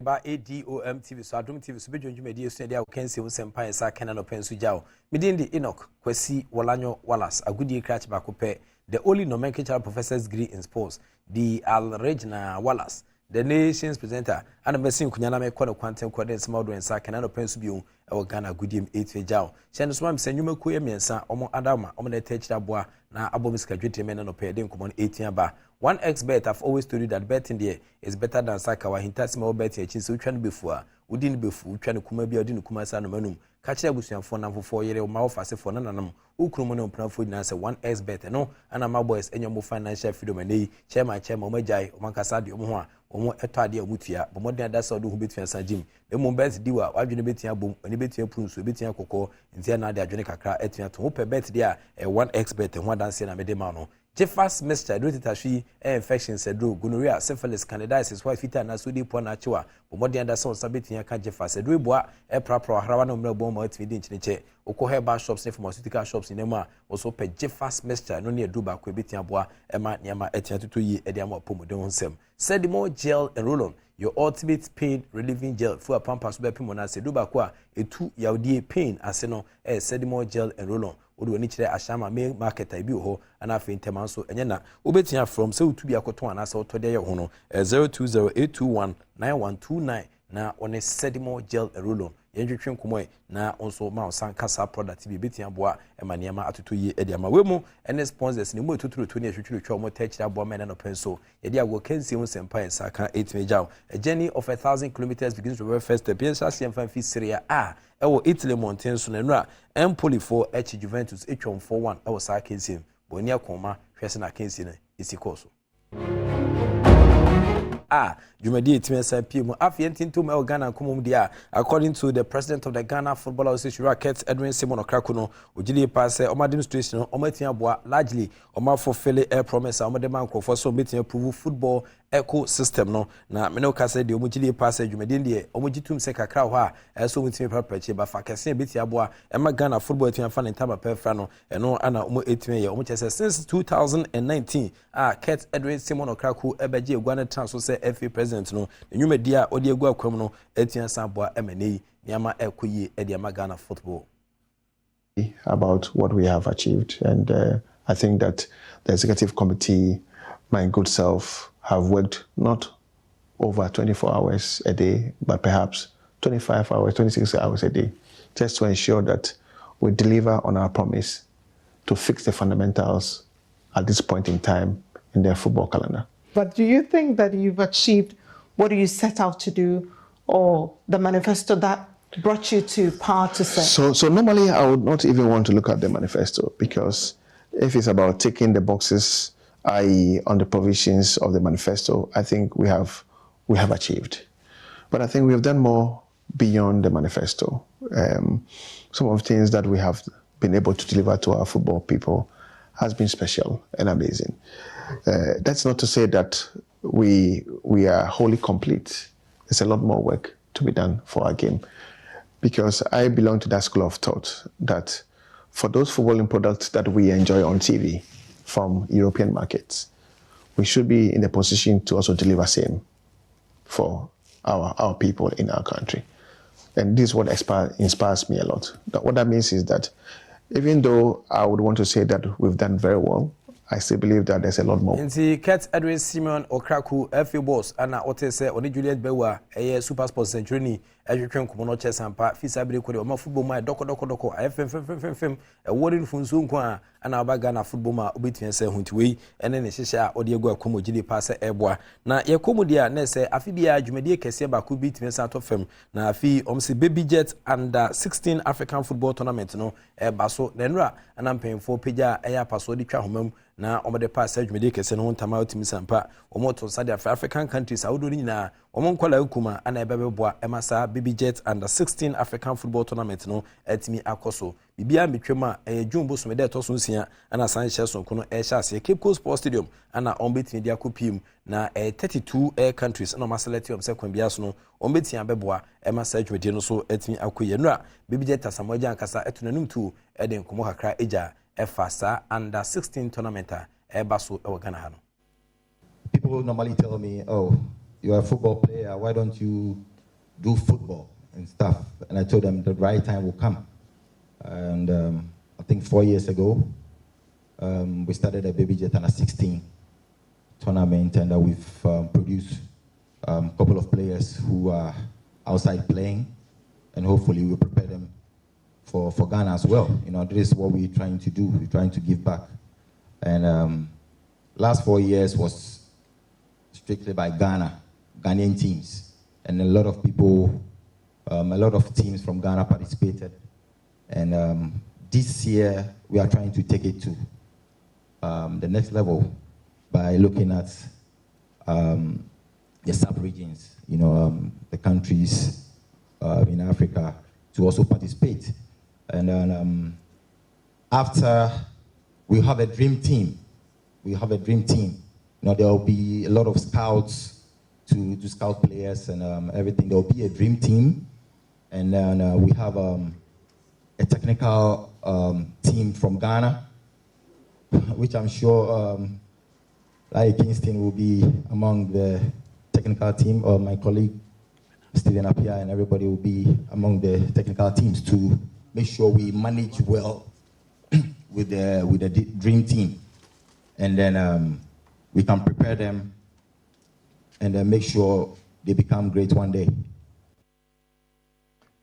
ba Adom TV so Adom TV so bedwonju media so dia okense wo sempa esa kana no pensu jao medindi Enoch Kwasi Wolanyo Wallace agudi crach ba kopɛ the only nomenclature professor's degree in sports the Al Regina Wallace the nation's presenter and mesin kunyana me kɔ no kwanten kɔ den small do ensa kana no pensu biu e Ghana gudiem 8 jao shen so am senwuma ku emiensa omo adama omo na techira boa na abomiska dwetire me no pɛ den komo 18 ba 1xbet I've always told you that betting there is better than sakawa hintasima o betting chin so twa no befu a udi no befu twa no kuma bia udi no kuma sa no manum ka kire abusuanfo na fofo yere o ma ofasefo na nanam ukrumo ne opranfo nyina se 1xbet no ana ma boys enyomo financial freedom anei chairman o majai o mankasa de o ho a omo eto ade omutua bomoden adasa odo hu betua sanjim emo bet di wa adwene betia bom oni betia punso betia kokko ntia na ade adwene kakra etua to ho pe bet dia 1xbet ho adanse na mede ma no Jeffas Mr. Dotitashi infection cedro gonorrhea syphilis candidiasis wife fita na sodi po na chiwa bomoden adasa on sabetia ka Jeffas cedro boa prapra harawa na mra bom ma atimi nchineche okọ herbal shops ne pharmaceutical shops ne ma also pe Jeffas Mr. no ne eduba ko betia boa ema niama etia tutu yi ede ama pomodon honsem Sedimo gel and roll-on, your ultimate pain relieving gel for a pampas be pimona se duba kwa etu yaudie pain aseno Sedimo gel and roll-on. Odo ni kire ashama me market ibi ho ana afi ntema so enye na obetia from se utu bi akoto ana se otode ye ho no 0208219129 na one Sedimo gel and roll-on. Yenjwetwe nkomo na onso ma osankasa product bi betia boa emaniama atoto yi ede ama wemu ene sponsors ni mo etuturu to ne ehwetwe twa mo techira boa mena no penso yede ago kensi mu sempa ensa kan 8 major a journey of 1,000 kilometers begins to the first step yensa siemfa fi Syria ewo Italy mountain so na nura Empoli for Juventus etwom 4-1 ewo sa kensi boni akoma hwese na kensi na isikoso Jumadi Timesa Pimu. Afientintum El Ghana Kumum dia. According to the president of the Ghana Football Association, Racket Edwin Simon Okrakuno, Ujili Passe, Oma demonstration, Omatia Bois, largely, Oma fulfill a promise, Oma demanko for so meeting approve football ecosystem no. Na Menoka said the Ujili Passe, Jumadindi, Omujitum Seka Krawa, as so with me perpetuate, but Fakasi Bitia Bois, Emma Ghana football team fan in Tama Perfano, and no Anna Umo 18 year, Omucha since 2019. Ket Edwin Simon Okraku, Ebeji, Ghana Transfer FA president no new media odiegu akwam no etian sanboa MNA nyama ekoyi ediama Ghana football about what we have achieved, and I think that the executive committee, my good self, have worked not over 24 hours a day but perhaps 25 hours 26 hours a day just to ensure that we deliver on our promise to fix the fundamentals at this point in time in their football calendar. But do you think that you've achieved what you set out to do, or the manifesto that brought you to power to say? So normally I would not even want to look at the manifesto, because if it's about ticking the boxes, i.e. on the provisions of the manifesto, I think we have achieved. But I think we have done more beyond the manifesto. Some of the things that we have been able to deliver to our football people has been special and amazing. That's not to say that we are wholly complete. There's a lot more work to be done for our game, because I belong to that school of thought that for those footballing products that we enjoy on TV from European markets, we should be in a position to also deliver same for our people in our country. And this is what inspires me a lot. What that means is that even though I would want to say that we've done very well, I still believe that there's a lot more. Inti Ket Edwin Simon Okraku FA boss ana ote se oni Juliet Bewa Super Sports Century ejwetwen komono chesampa fisa bere kode o ma football ma doko fm wori funsu nko a ana abaga na football ma obetia se huntiwei ene ne hyehye a ode egu akomo gili pass eboa na yekomo dia na se afi bia adwumade kese ba ko betia se atofem na afi omse baby jet under 16 African football tournament no baso na nura ana mpemfo peja eya paso di twa homam na omode pass adwumade kese no ntama otimi sampa omoto sade African countries awdo nyina omonkola ekuma ana ebebeboa emasa baby jet under 16 African football tournament no etimi akoso bibia metwema Jumbo somede toso nsia ana sanche sonko no ehya Cape Coast Sports Stadium ana ombetimi dia kopim na 32 countries na maselect om sekon bia so no ombetimi abeboa emasa adwumade no so etimi akoye no a baby jet asamoja ankasa etunanum tu eden komo kakra eja efasa under 16 tournament ebaso e Ghana ha no. People normally tell me, oh, you're a football player, why don't you do football and stuff. And I told them the right time will come. And I think 4 years ago, we started a Baby Jet under 16 tournament, and we've produced a couple of players who are outside playing, and hopefully we'll prepare them for Ghana as well. You know, this is what we're trying to do. We're trying to give back. And last 4 years was strictly by Ghanaian teams. And a lot of people, a lot of teams from Ghana participated. And this year, we are trying to take it to the next level by looking at the sub-regions, you know, the countries in Africa to also participate. And then after we have a dream team, you know, there will be a lot of scouts to scout players and everything. There will be a dream team, and then we have a technical team from Ghana, which I'm sure Larry Kingston will be among the technical team, or my colleague Stephen Appiah and everybody will be among the technical teams to make sure we manage well with the dream team, and then we can prepare them and then make sure they become great one day.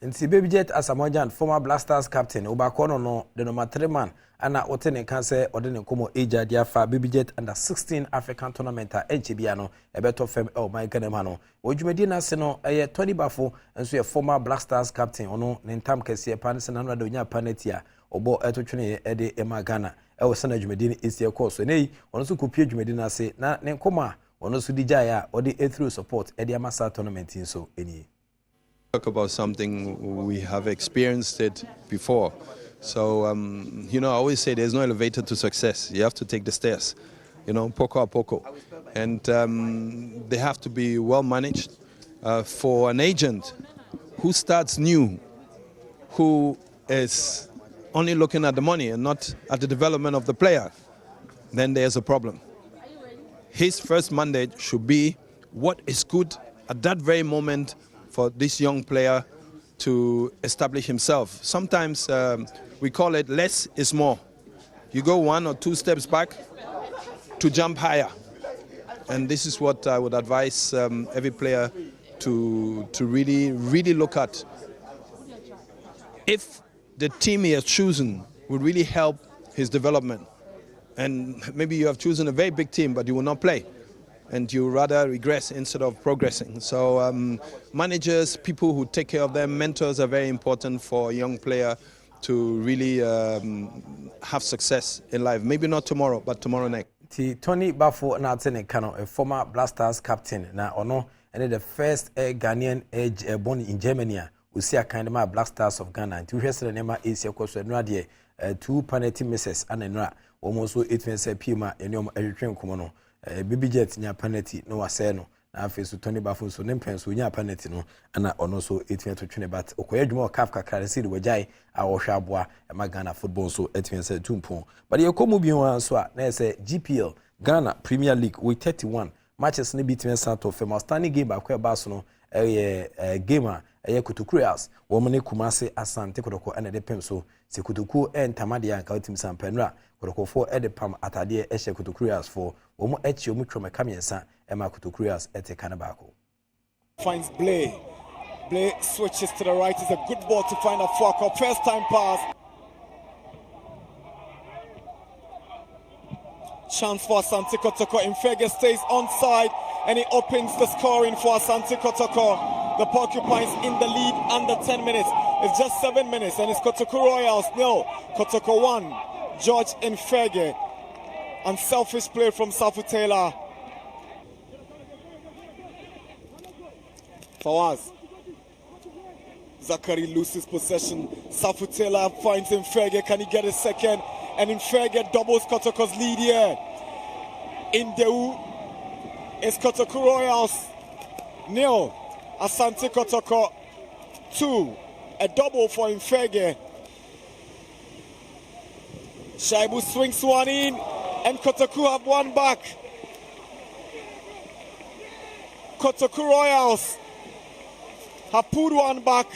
Nti Baby Jet Asamoah, former Blasters captain, Obakono no the number 3 man, ana otene kanse odene komo eja dia fa Baby Jet under 16 African tournament a enchibiano ebeto fem my Ghana no. Ojumedi na se no eye Tony Bafo enso ye former Blasters captain ono ne ntam kese pan se na no adonya panetia obo etotwene ede ema Ghana e wo se na ojumedi ni esi course nei ono so kopie ojumedi na se na ne nkoma ono so dijaya ya ode through support ede amasa tournament so eni. Talk about something we have experienced it before. So, you know, I always say there's no elevator to success. You have to take the stairs, you know, poco a poco. And they have to be well managed. For an agent who starts new, who is only looking at the money and not at the development of the player, then there's a problem. His first mandate should be what is good at that very moment for this young player to establish himself. Sometimes we call it less is more. You go 1 or 2 steps back to jump higher. And this is what I would advise every player to really look at. If the team he has chosen would really help his development, and maybe you have chosen a very big team but you will not play, and you rather regress instead of progressing. So managers, people who take care of them, mentors are very important for a young player to really have success in life. Maybe not tomorrow, but tomorrow night. Tony Bafo na atene kano a former Blasters captain na ono and the first Ghanaian born in Germany we see a kind of Blasters of Ghana. To hear the name Asia Koso no de 2 penalty misses and enra almost 8 minutes pima enyom eretwen komono. Baby Jet nya penalty no wase no na afi so Tony Bafo so nempen so nya penalty no ana ono so 8 minutes to twene but okoyadwuma CAF kakra se de wajai a wo hwa aboa e Ghana football so 8 minutes 2 pon but ye komu bi wan so a na say GPL Ghana Premier League with 31 matches ne beat start of fame outstanding game ba kwa baso no game a Kutukurias wo mo ne Kumase Asante Kotoko ana de pem so se Kutuku entamade anka otim sampenra Kotokofo ede pam atade ehye Kutukurias for wo mo echi omu twoma kamiensa ema Kutukurias ete kanabako finds Blay switches to the right. It's a good ball to find a Fucker. First time pass. Chance for Asante Kotoko. Infege stays onside and he opens the scoring for Asante Kotoko. The Porcupines in the lead under 10 minutes. It's just 7 minutes and it's Kotoko Royals 0. Kotoko 1. George Infege. Unselfish play from Safu Taylor. Fawaz. Zachary loses possession. Safu Taylor finds Infege. Can he get a second? And Infege doubles Kotoko's lead here. In Deu is Kotoko Royals 0. Asante Kotoko 2. A double for Infege. Shaibu swings one in and Kotoko have one back. Kotoko Royals have pulled one back.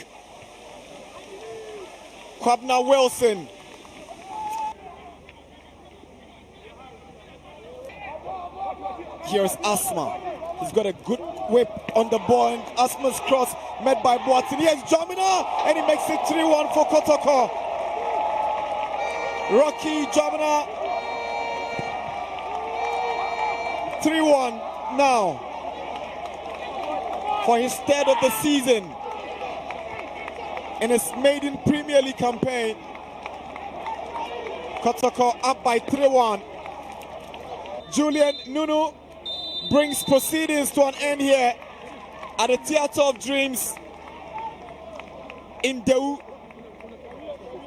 Kwabna Wilson. Here's Asma. He's got a good whip on the ball, and Asma's cross met by Boateng. Here's Jamina, and he makes it 3-1 for Kotoko. Rocky Jamina, 3-1 now for his third of the season in his maiden Premier League campaign. Kotoko up by 3-1. Julian Nunu brings proceedings to an end here at the Theatre of Dreams in Deu.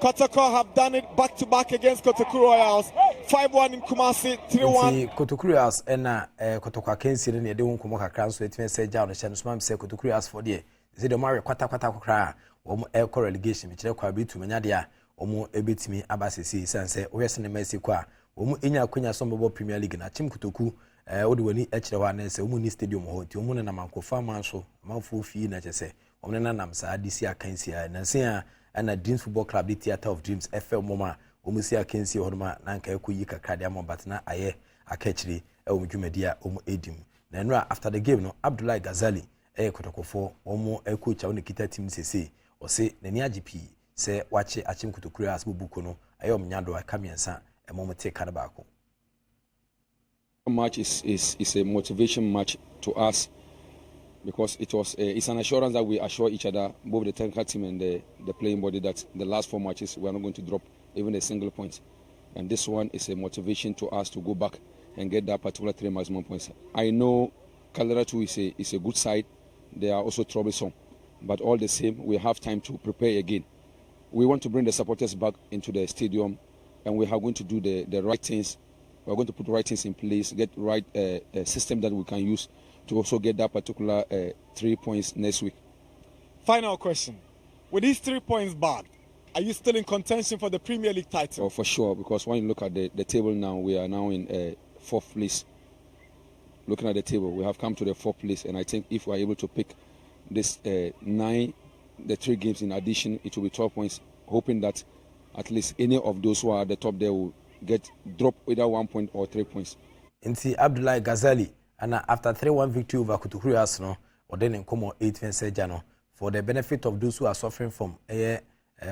Kotoko have done it back-to-back against Kotoku Royals. 5-1 in Kumasi, 3-1. Kotoku Royals and Kotoko Akensi ne de won komo kakra so etime say jaw no hye no so say Kotoku Royals for there. Say the mare kwata kokra omo air relegation mi kire kwa bitu menya de a omo ebetimi abasisi sense oyese ne mesi kwa omo enya akonya so mbebo Premier League na chim Kotoku wode wani ekire wa na say omo ni stadium ho ti omo ne na mankofa manso manfo fi na chese omo ne na nam sa adisi Akensi na se a na Dreams Football Club the Theatre of Dreams FM moma omo si Akensi hodoma na nka ekoyi kakra de amobata na aye akachiri omo dwumadi a omo edim na nra after the game no Abdullahi Ghazali Kotokofo omo coach a kita team sese o se nani agipi se wache achim Kotoku as bubuko no ayom nyado akamiensa emo mete kan baako. Match is a motivation match to us because it's an assurance that we assure each other, both the technical team and the playing body, that the last 4 matches we are not going to drop even a single point, and this one is a motivation to us to go back and get that particular 3 maximum points. I know Caldera 2 is a good side. They are also troublesome, but all the same we have time to prepare again. We want to bring the supporters back into the stadium, and we are going to do the right things. We are going to put the right things in place, get right system that we can use to also get that particular 3 points next week. Final question. With these 3 points bagged, are you still in contention for the Premier League title? Oh, for sure, because when you look at the table now, we are now in 4th place. Looking at the table, we have come to the 4th place, and I think if we are able to pick this 9, the 3 games in addition, it will be 12 points, hoping that at least any of those who are at the top there will drop either 1 point or 3 points. Inti Abdullahi Ghazali, and after 3-1 victory over Kotoku Royals, no, or then in Como 8 Jano, for the benefit of those who are suffering from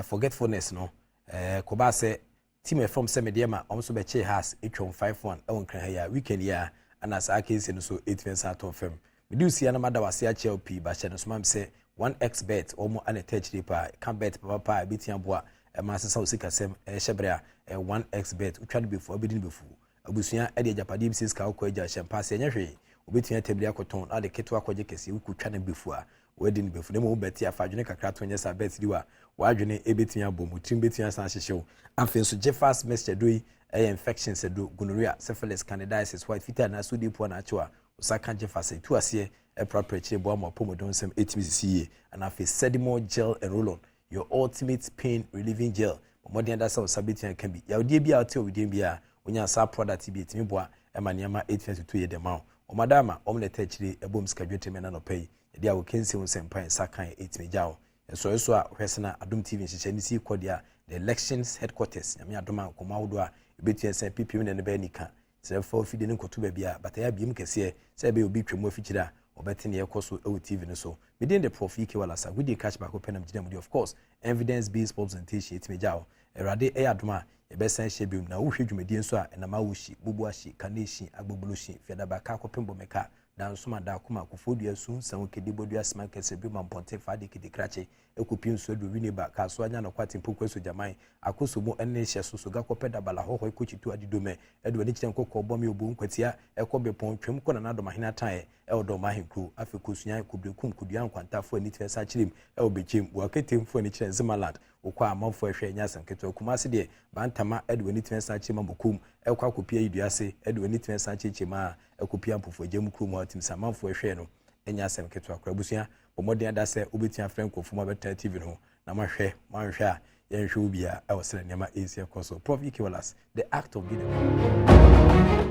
forgetfulness, no, Kobase, team from Semediama, also Beche has 5-1, on Kraya, weekend year, and as Akis and so 8 out of him. We do see another was CHLP, but Shanos Mam say 1x bet, almost an attached paper, can't bet Papa, beating bois, a master South Sikasem, Shebrea, 1x bet, which had before bidding before. Abusuya Eddie Japadim says Kaukoja, Champagne, and Yari, Ubitia Tebliacoton, at the Ketua Kojekesi, who could channel before, wedding before the moment Betty, Fajunica Cratonias, I bet you are, Wajune, Ebitia Boom, Timbitia Sanshi show, and Fenso Jeffers, Mr. Dui, infections, gonorrhea, syphilis, candidiasis, white feet, and Asudi Puanatua, Osaka Jeffers, 2 year, a proper bomb or pomodon, some 8 MCA, and a face Sedimo gel and roll on, your ultimate pain relieving gel. More than that, some Sabitan can be. Your DB out with DBA. When you saw product to be to me, boy, and Maniama 822 year demand. O Madama, omelette actually a boom schedule men no pay. The hour can see on some pine Sakai 8 Majao. And so also a Resana Adom TV in Shani Kodia, the elections headquarters. Yamia Doma, Comaudua, between SPP and the Benica. So for feeding Kotubia, but I have been Cassia, Sabi will be more feature or betting your course with TV so. Within the Profi Kiwalasa, we did catch back open and of course, evidence based representation, it's Majao. Erade Adoma. Ebesen shebim na wohwe dwumadi nso a na mawushi bubuashi kaneshi agbobulushi fedaba ka kopembo meka dan soma da kuma kofodua sun san kedibodua smake sebi mamponte fade kidikrache ekupi nso do wineba ka so anya no kwate mpokweso jaman akosomo enne hye so ga kopeda bala hoho ekochitu adidome edo ni kire nkokọ bomi obu nkwatia ekobe pon twem kona na do mahina tan ewodo mahinkru afekusunya kubrekum kudua nkwantafo ani tfesa chirim ewobechem waketemfo ani kire Zimaland okwa amanfo ehwe nyasam keto kumase de bantama edo ani tfesa chima bokum ekwa kopia iduase edo ani tfesa chima ekopia mpofo gem krum atim samanfo ehwe no enyasam keto akrabusia bomodin adase obetia franco fuma beta TV no na mahwe manhwe a yenhwe obia e wosere nema esi ekoso Prof Equivalence the act of giving.